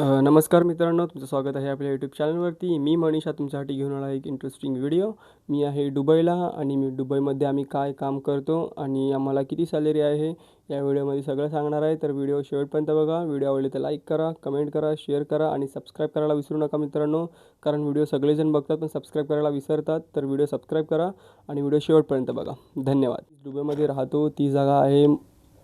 नमस्कार मित्रांनो, तुमचं स्वागत आहे आपल्या यूट्यूब चॅनलवरती. मी मनीषा तुमच्यासाठी घेऊन आला एक इंटरेस्टिंग व्हिडिओ. मी आहे दुबईला आणि मी दुबईमध्ये आम्ही काय काम करतो आणि आम्हाला किती सॅलरी आहे या व्हिडिओमध्ये सगळं सांगणार आहे. तर व्हिडिओ शेवटपर्यंत बघा. व्हिडिओ आवडले तर लाईक करा, कमेंट करा, शेअर करा आणि सबस्क्राईब करायला विसरू नका मित्रांनो, कारण व्हिडिओ सगळेजण बघतात पण सबस्क्राईब करायला विसरतात. तर व्हिडिओ सबस्क्राईब करा आणि व्हिडिओ शेवटपर्यंत बघा. धन्यवाद. दुबईमध्ये राहतो ती जागा आहे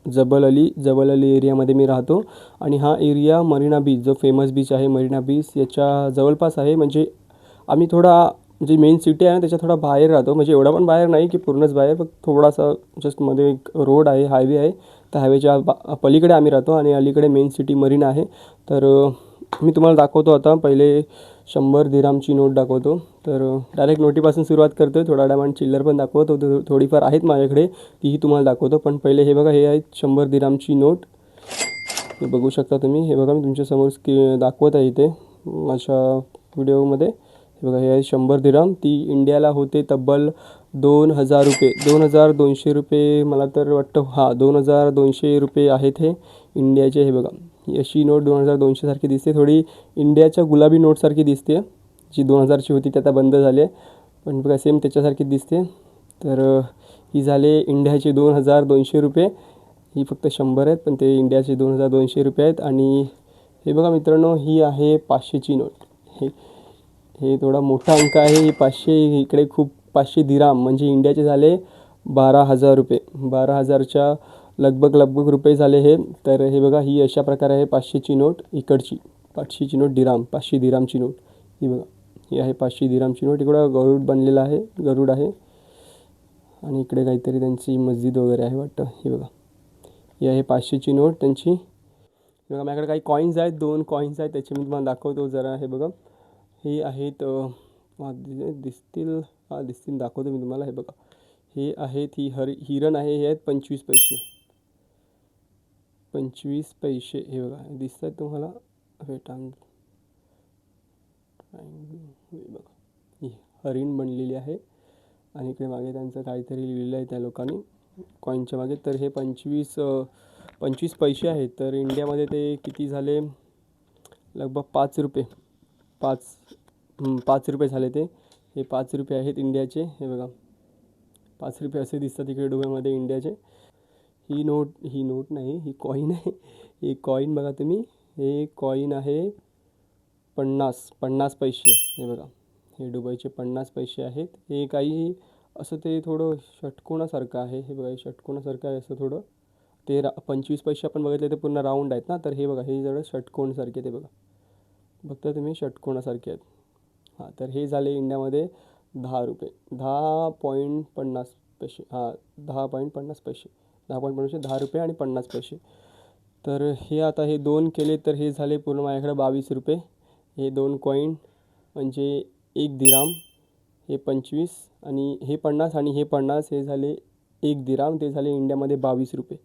जबल अली एरियामध्ये मी राहतो आणि हा एरिया मरीना बीच, जो फेमस बीच आहे मरीना बीच, याच्या जवळपास आहे. म्हणजे आम्ही थोडा जे मेन सिटी आहे ना त्याच्या थोडा बाहेर राहतो, म्हणजे एवढा पण बाहेर नाही की पूर्णच बाहेर, फक्त थोडासा जस्ट मध्ये एक रोड आहे, हायवे आहे. त्या हायवेच्या पलीकडे आम्ही राहतो आणि अलीकडे मेन सिटी मरीना आहे. तर मी तुम्हाला दाखवतो. आता पहिले 100 दिरामची नोट दाखवतो. तर डायरेक्ट नोटीपासून सुरुवात करतो. थोडा डायमंड चिल्लर पण दाखवतो, थोडीफार आहेत माझ्याकडे, तीही तुम्हाला दाखवतो. पण पहिले हे बघा, हे आहेत 100 दिरामची नोट. हे बघू शकता तुम्ही. हे बघा, मी तुमच्यासमोर दाखवत आहे इथे माझ्या व्हिडिओमध्ये. हे बघा, हे आहे 100 दिराम. ती इंडियाला होते तब्बल 2000 रुपये, 2200 रुपये मला तर वाटतं. हां, 2200 रुपये आहेत हे इंडियाचे. हे बघा, ही अशी नोट 2200 सारखी दिसते. थोडी इंडियाच्या गुलाबी नोटसारखी दिसते. जी 2000ची होती ती आता बंद झाली आहे, पण बघा सेम त्याच्यासारखी दिसते. तर ही झाले इंडियाचे 2200 रुपये. ही फक्त 100 आहेत, पण ते इंडियाचे 2200 रुपये आहेत. आणि हे बघा मित्रांनो, ही आहे 500ची नोट. हे हे थोडा मोठा अंक आहे. ही 500 इकडे खूप. 500 दिराम म्हणजे इंडियाचे झाले 12,000 रुपये. 12,000च्या लगभग रुपये झाले हे. तर हे बघा, ही अशा प्रकारे आहे 500ची नोट इकडची. 500ची नोट दिराम, 500 दिरामची नोट. ही बघा, ही आहे 500 दिरामची नोट. इकडं गरुड बनलेला आहे, गरुड आहे आणि इकडे काहीतरी त्यांची मस्जिद वगैरे आहे वाटतं. हे बघा, ही आहे 500ची नोट त्यांची. बघा, माझ्याकडे काही कॉईन्स आहेत, 2 कॉईन्स आहेत, त्याचे मी तुम्हाला दाखवतो जरा. हे बघा, हे आहेत दिसतील दाखवतो मी तुम्हाला. हे बघा, हे आहेत, ही हिरण आहे. हे आहेत 25 पैसे. 25 पैसे. हे बघा, दिसत आहेत तुम्हाला. वेट, हे बघा, ही हरिण बनलेली आहे आणि इकडे मागे त्यांचं काहीतरी लिहिलं आहे त्या लोकांनी कॉईनच्या मागे. तर हे 25 पैसे आहेत. तर इंडियामध्ये ते किती झाले? लगभग 5 रुपये. 5 रुपये झाले ते. हे 5 रुपये आहेत इंडियाचे. हे बघा, 5 रुपये असे दिसतात इकडे दुबईमध्ये इंडियाचे. ही नोट नाही, ही कॉईन आहे. ही कॉईन बघा तुम्ही. हे कॉईन आहे 50 पैसे. हे बघा, हे दुबईचे 50 पैसे आहेत. हे काही असं ते थोडं षटकोनासारखं आहे. हे बघा, हे षटकोनासारखं आहे असं थोडं. ते 25 पैसे आपण बघितले ते पूर्ण राऊंड आहेत ना. तर हे बघा, हे जरा षटकोनसारखे. ते बघा, बघता तुम्ही, षटकोनासारखे आहेत. हां, तर हे झाले इंडियामध्ये 10 रुपये. 10.50 पैसे. हां, 10.50 पैसे. 10.50, 10 रुपये आणि 50 पैसे. तर हे आता हे 2 केले तर हे झाले पूर्ण माझ्याकडे 22 रुपये. हे 2 कॉईन म्हणजे 1 दिराम. हे 25 आणि हे 50 आणि हे 50, हे झाले 1 दिराम. ते झाले इंडियामध्ये 22 रुपये.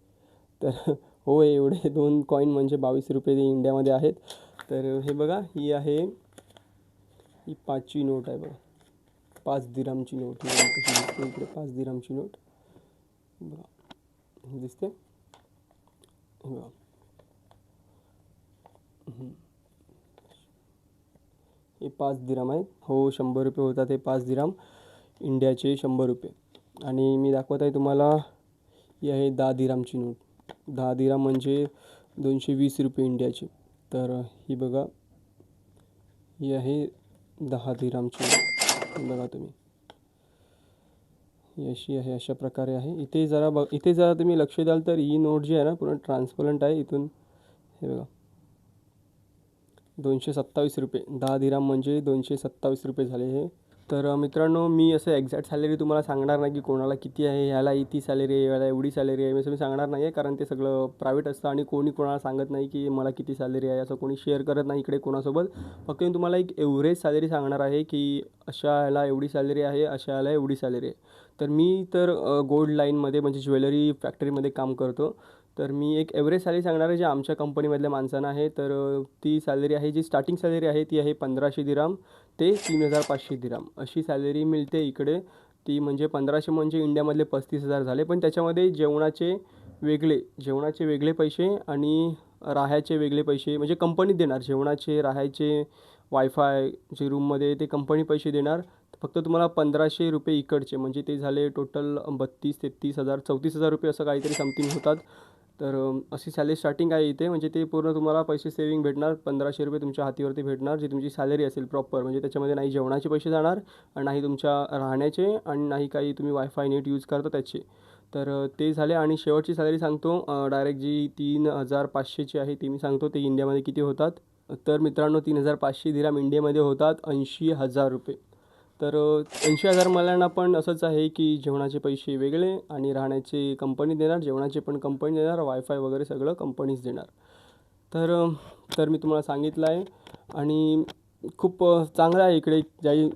तर हो, एवढे 2 कॉईन म्हणजे 22 रुपये ते इंडियामध्ये आहेत. तर हे बघा, ही आहे, ही 5ची नोट आहे बघा. 5 दिरामची नोट. ही कशी दिसते इकडे? 5 दिरामची नोट बघा, दिसते. हे बघा, हे 5 दिराम आहेत. हो, 100 रुपये होतात हे 5 दिराम इंडियाचे. 100 रुपये. आणि मी दाखवत आहे तुम्हाला, ही आहे 10 दिरामची नोट. 10 दिराम म्हणजे 220 रुपये इंडियाचे. तर ही बघा, ही आहे 10 दिरामची नोट. बघा तुम्ही, ही अशी आहे, अशा प्रकारे आहे. इथे जरा तुम्ही लक्ष द्याल तर ही नोट जी आहे ना पूर्ण ट्रान्सपरंट आहे इथून. हे बघा, 227 रुपये. 10 दिराम म्हणजे 227 रुपये झाले हे. तर मित्रांनो, मी असं एक्झॅक्ट सॅलरी तुम्हाला सांगणार नाही की कोणाला किती आहे, ह्याला इतकी सॅलरी आहे, ह्याला एवढी सॅलरी आहे, मी सांगणार नाही आहे, कारण ते सगळं प्रायव्हेट असतं आणि कोणी कोणाला सांगत नाही की मला किती सॅलरी आहे, असं कोणी शेअर करत नाही इकडे कोणासोबत. फक्त मी तुम्हाला एक एव्हरेज सॅलरी सांगणार आहे की अशा ह्याला एवढी सॅलरी आहे, अशा ह्याला एवढी सॅलरी आहे. तर मी तर गोल्ड लाईनमध्ये म्हणजे ज्वेलरी फॅक्टरीमध्ये काम करतो. तर मी एक एव्हरेज सॅलरी सांगणार आहे जे आमच्या कंपनीमधल्या माणसांना आहे. तर ती सॅलरी आहे, जी स्टार्टिंग सॅलरी आहे ती आहे 1500 दिराम ते 3500 दिराम अशी सॅलरी मिळते इकडे. ती म्हणजे 1500 म्हणजे इंडियामधले 35,000 झाले. पण त्याच्यामध्ये जेवणाचे वेगळे पैसे आणि राहायचे वेगळे पैसे म्हणजे कंपनीत देणार. जेवणाचे, राहायचे, वायफाय जे रूममध्ये ते कंपनी पैसे देणार. फक्त तुम्हाला ₹1,500 इकडचे म्हणजे ते झाले टोटल 32,000-33,000 ₹34,000 असं काहीतरी समथिंग होतात. तर अशी सॅलरी स्टार्टिंग आहे इथे. म्हणजे ते पूर्ण तुम्हाला पैसे सेविंग भेटणार. ₹1,500 तुमच्या हातीवरती भेटणार, जी तुमची सॅलरी असेल प्रॉपर. म्हणजे त्याच्यामध्ये नाही जेवणाचे पैसे जाणार, आणि नाही तुमच्या राहण्याचे, आणि नाही काही तुम्ही वायफाय नेट यूज करता त्याचे. तर ते झाले. आणि शेवटची सॅलरी सांगतो डायरेक्ट जी 3,500ची आहे ती मी सांगतो. ते इंडियामध्ये किती होतात. तर मित्रांनो 3,500 दिरहम इंडियामध्ये होतात ₹80,000. तर 80,000 मला पण असंच आहे की जेवणाचे पैसे वेगळे आणि राहण्याचे कंपनी देणार, जेवणाचे पण कंपनी देणार, वायफाय वगैरे सगळं कंपनीच देणार. तर तर मी तुम्हाला सांगितलं आहे. आणि खूप चांगलं आहे इकडे.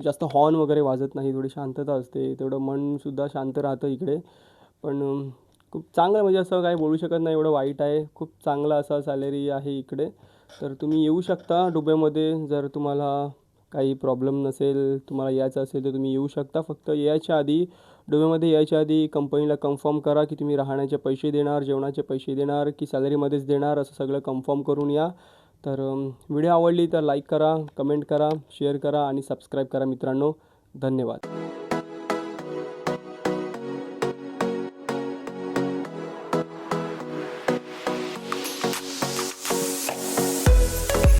जास्त हॉर्न वगैरे वाजत नाही, थोडी शांतता असते, तेवढं मनसुद्धा शांत राहतं इकडे. पण खूप चांगलं म्हणजे असं काही बोलू शकत नाही एवढं वाईट आहे. खूप चांगला असा सॅलरी आहे इकडे. तर तुम्ही येऊ शकता दुबईमध्ये. जर तुम्हाला काही प्रॉब्लेम नसेल, तुम्हाला यायचं असेल तर तुम्ही येऊ शकता. फक्त यायच्या आधी, दुबईमध्ये यायच्या आधी कंपनीला कन्फर्म करा की तुम्ही राहण्याचे पैसे देणार, जेवणाचे पैसे देणार की सॅलरीमध्येच देणार, असं सगळं कन्फर्म करून या. तर व्हिडिओ आवडली तर लाईक करा, कमेंट करा, शेअर करा आणि सबस्क्राईब करा मित्रांनो. धन्यवाद.